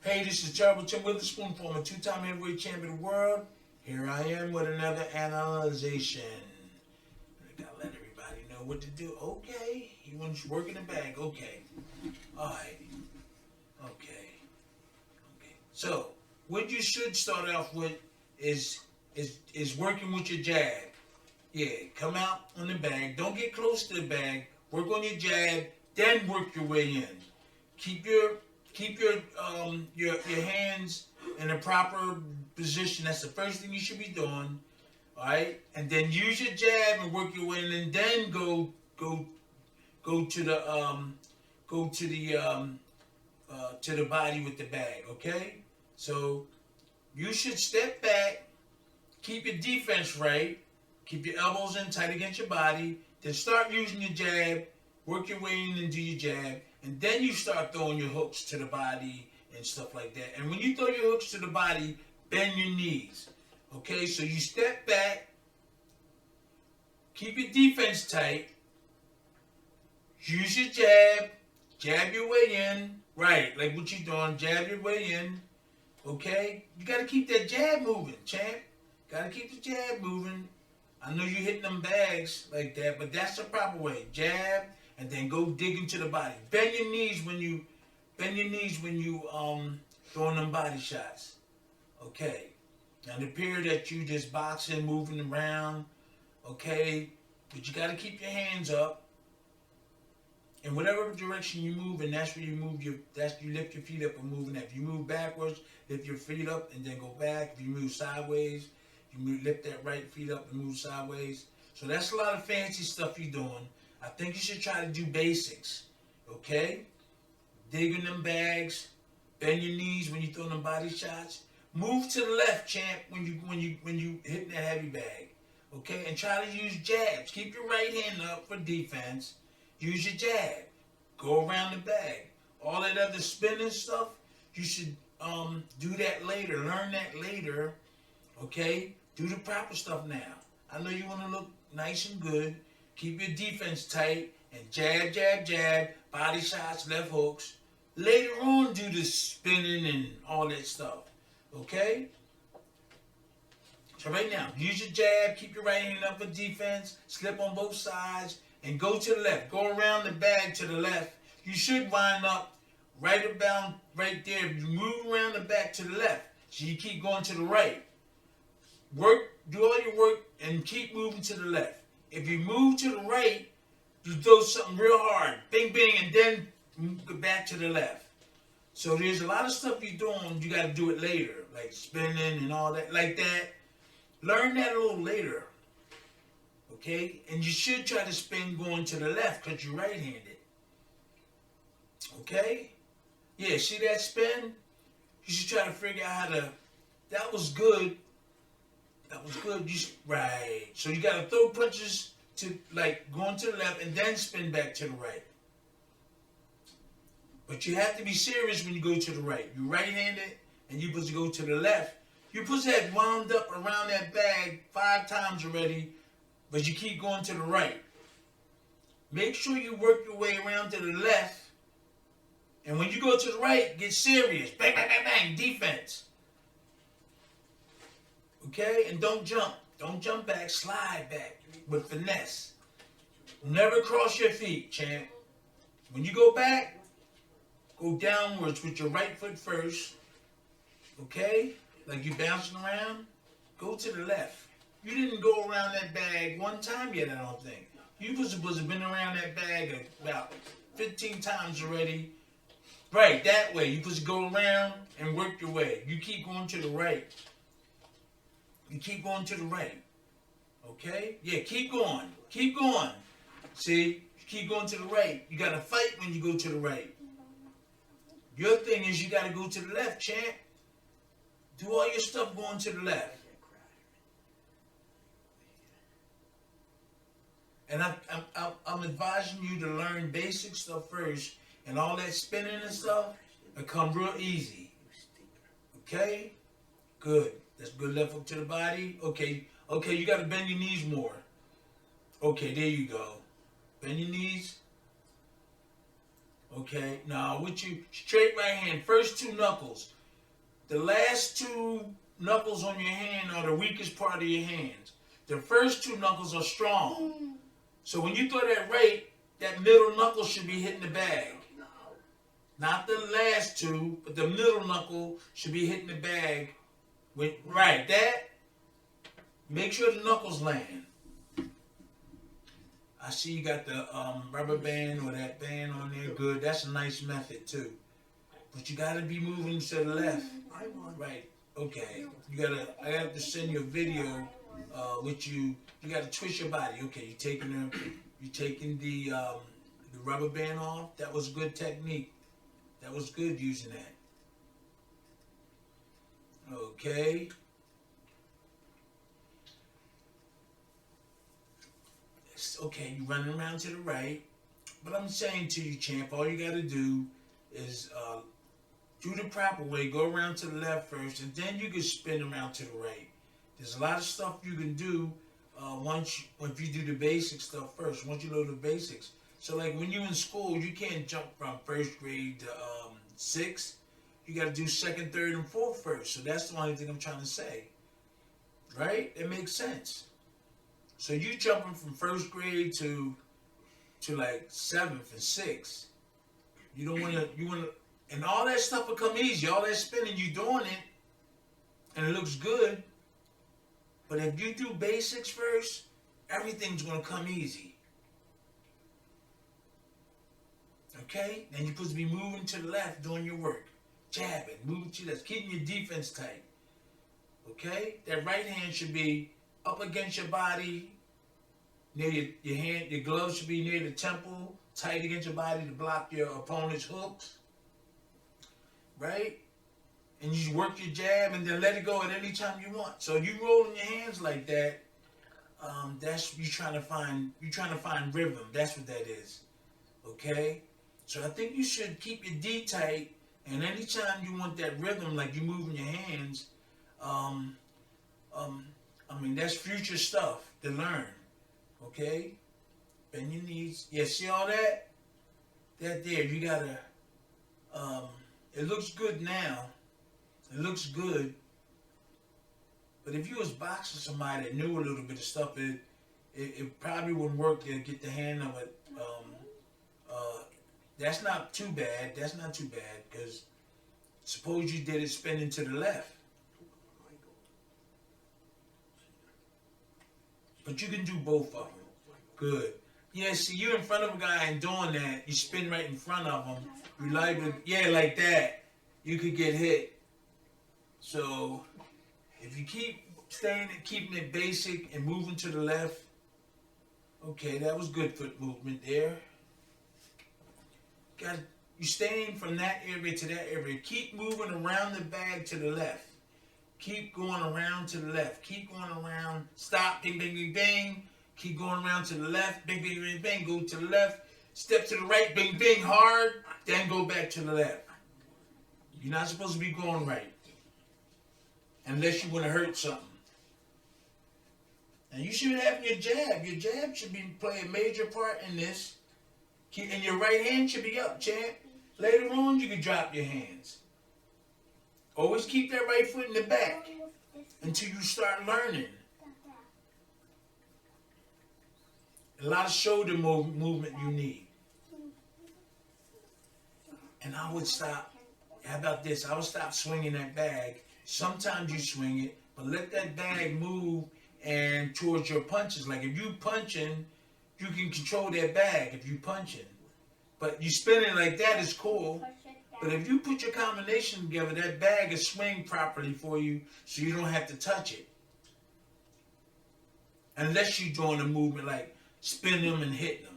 Hey, this is Terrible Tim Witherspoon, former two-time heavyweight champion of the world. Here I am with another analyzation. I gotta let everybody know what to do. Okay, he wants work in the bag. Okay, all right. Okay. So, what you should start off with is working with your jab. Yeah, come out on the bag. Don't get close to the bag. Work on your jab, then work your way in. Keep your hands in a proper position. That's the first thing you should be doing. All right, and then use your jab and work your way in, and then go to the to the body with the bag. Okay, so you should step back, keep your defense right, keep your elbows in tight against your body, then start using your jab, work your way in and do your jab, and then you start throwing your hooks to the body and stuff like that. And when you throw your hooks to the body, bend your knees. Okay, so you step back, keep your defense tight, use your jab your way in, right, like what you're doing, jab your way in, okay? You got to keep that jab moving, champ. Got to keep the jab moving. I know you're hitting them bags like that, but that's the proper way. Jab, and then go dig into the body. Bend your knees when you throwing them body shots. Okay. Now the period that you just boxing, moving around, okay, but you got to keep your hands up. In whatever direction you move, and that's where you move you lift your feet up and moving. If you move backwards, lift your feet up and then go back. If you move sideways, lift that right feet up and move sideways. So that's a lot of fancy stuff you're doing. I think you should try to do basics, okay? Dig in them bags, bend your knees when you throw them body shots. Move to the left, champ, when you hitting that heavy bag, okay? And try to use jabs. Keep your right hand up for defense. Use your jab. Go around the bag. All that other spinning stuff, you should do that later. Learn that later, okay? Do the proper stuff now. I know you want to look nice and good. Keep your defense tight and jab, body shots, left hooks. Later on, do the spinning and all that stuff, okay? So right now, use your jab, keep your right hand up for defense, slip on both sides, and go to the left. Go around the bag to the left. You should wind up right about right there. You move around the back to the left. So you keep going to the right. Do all your work and keep moving to the left. If you move to the right, you throw something real hard. Bing, bing, and then go back to the left. So there's a lot of stuff you're doing. You got to do it later, like spinning and all that, like that. Learn that a little later. Okay? And you should try to spin going to the left because you're right-handed. Okay? Yeah, see that spin? You should try to figure out how to... That was good. Right. So you got to throw punches to, like, going to the left and then spin back to the right. But you have to be serious when you go to the right. You're right-handed and you're supposed to go to the left. You're supposed to have wound up around that bag 5 times already, but you keep going to the right. Make sure you work your way around to the left. And when you go to the right, get serious. Bang, bang, bang, bang. Defense. Okay? And don't jump. Don't jump back. Slide back with finesse. Never cross your feet, champ. When you go back, go downwards with your right foot first. Okay? Like you bouncing around. Go to the left. You didn't go around that bag one time yet, I don't think. You was supposed to have been around that bag about 15 times already. Right, that way. You supposed to go around and work your way. You keep going to the right. You keep going to the right. Okay? Yeah, keep going. Keep going. See? You keep going to the right. You got to fight when you go to the right. Your thing is you got to go to the left, champ. Do all your stuff going to the left. And I'm advising you to learn basic stuff first, and all that spinning and stuff will come real easy. Okay? Good. That's good left hook to the body. Okay, you got to bend your knees more. Okay, there you go. Bend your knees. Okay, now with you, straight right hand, first 2 knuckles. the last two knuckles on your hand are the weakest part of your hands. The first two knuckles are strong. So when you throw that right, that middle knuckle should be hitting the bag. Not the last two, but the middle knuckle should be hitting the bag. Right, that. Make sure the knuckles land. I see you got the rubber band or that band on there. Good. That's a nice method too. But you gotta be moving to the left. Right. Okay. I have to send you a video with you. You gotta twist your body. Okay. You taking the rubber band off. That was good technique. That was good using that. Okay. Okay, you're running around to the right. But I'm saying to you, champ, all you got to do is do the proper way. Go around to the left first, and then you can spin around to the right. There's a lot of stuff you can do if you do the basic stuff first. Once you know the basics. So like when you're in school, you can't jump from first grade to sixth. You got to do second, third, and fourth first. So that's the only thing I'm trying to say. Right? It makes sense. So you jumping from first grade to like seventh and sixth. You don't want to, and all that stuff will come easy. All that spinning, you doing it, and it looks good. But if you do basics first, everything's going to come easy. Okay? Then you're supposed to be moving to the left, doing your work. Jabbing, moving to the left, keeping your defense tight. Okay? That right hand should be up against your body, near your hand. Your gloves should be near the temple, tight against your body to block your opponent's hooks. Right? And you work your jab and then let it go at any time you want. So you rolling your hands like that, that's you trying to find rhythm. That's what that is. Okay? So I think you should keep your D tight, and anytime you want that rhythm, like you moving your hands, that's future stuff to learn. Okay? Bend your knees. Yeah, see all that? That there, you gotta, it looks good now. It looks good. But if you was boxing somebody that knew a little bit of stuff, it probably wouldn't work to get the hand of it. That's not too bad. That's not too bad, because suppose you did it spinning to the left. But you can do both of them. Good. Yeah, see, you're in front of a guy and doing that. You spin right in front of him. You like that. You could get hit. So, if you keep keeping it basic and moving to the left, okay, that was good foot movement there. You staying from that area to that area. Keep moving around the bag to the left. Keep going around to the left. Keep going around. Stop. Bing, bing, bing, bing. Keep going around to the left. Bing, bing, bing, bing. Go to the left. Step to the right. Bing, bing, hard. Then go back to the left. You're not supposed to be going right, unless you want to hurt something. And you should have your jab. Your jab should be play a major part in this. And your right hand should be up, champ. Later on, you can drop your hands. Always keep that right foot in the back until you start learning. A lot of shoulder movement you need. And I would stop. How about this? I would stop swinging that bag. Sometimes you swing it, but let that bag move and towards your punches. Like if you punching, you can control that bag if you punching. But you spinning like that is cool. But if you put your combination together, that bag is swing properly for you, so you don't have to touch it. Unless you're doing a movement like spin them and hit them.